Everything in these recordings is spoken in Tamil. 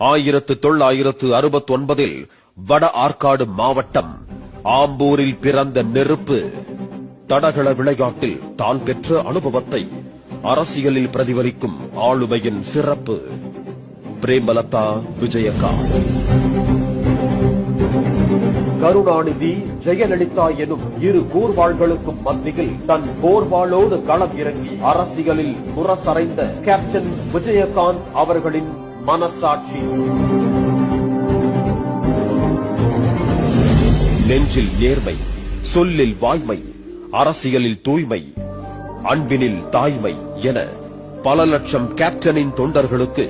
1969 வட ஆற்காடு மாவட்டம் ஆம்பூரில் பிறந்த நெருப்பு தடகள விளையாட்டில் தான் பெற்ற அனுபவத்தை அரசியலில் பிரதிபலிக்கும் ஆளுமையின் சிறப்பு. பிரேமலதா விஜயகாந்த். கருணாநிதி, ஜெயலலிதா எனும் இரு கூர்வாள்களுக்கும் மத்தியில் தன் போர்வாளோடு களம் இறங்கி அரசியலில் முரசறைந்த கேப்டன் விஜயகாந்த் அவர்களின் மனசாட்சி. நெஞ்சில் நேர்மை, சொல்லில் வாய்மை, அரசியலில் தூய்மை, அன்பினில் தாய்மை என பல லட்சம் கேப்டனின் தொண்டர்களுக்கு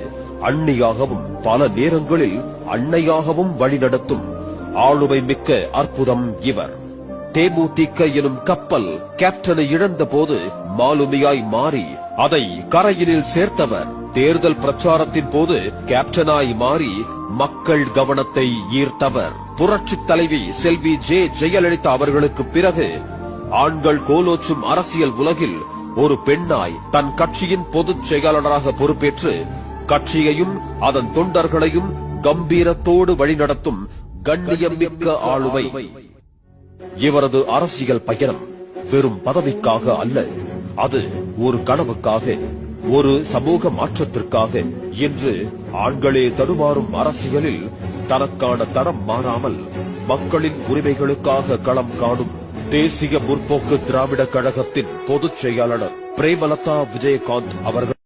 அண்ணியாகவும் பல நேரங்களில் அன்னையாகவும் வழிநடத்தும் ஆளுமை மிக்க அற்புதம் இவர். தேமுதிக எனும் கப்பல் கேப்டனை இழந்த போது மாலுமியாய் மாறி அதை கரையினில் சேர்த்தவர். தேர்தல் பிரச்சாரத்தின் போது கேப்டனாய் மாறி மக்கள் கவனத்தை ஈர்த்தவர். புரட்சித் தலைவி செல்வி ஜெயலலிதா அவர்களுக்கு பிறகு ஆண்கள் கோலோச்சும் அரசியல் உலகில் ஒரு பெண்ணாய் தன் கட்சியின் பொதுச் செயலாளராக பொறுப்பேற்று கட்சியையும் அதன் தொண்டர்களையும் கம்பீரத்தோடு வழிநடத்தும் கண்ணியம் மிக்க ஆளுமை. இவரது அரசியல் பயணம் வெறும் பதவிக்காக அல்ல, அது ஒரு கனவுக்காக, ஒரு சமூக மாற்றத்திற்காக. இன்று ஆண்களே தடுமாறும் அரசியலில் தனக்கான தடம் மாறாமல் மக்களின் உரிமைகளுக்காக களம் காணும் தேசிய முற்போக்கு திராவிட கழகத்தின் பொதுச் செயலாளர் பிரேமலதா விஜயகாந்த் அவர்கள்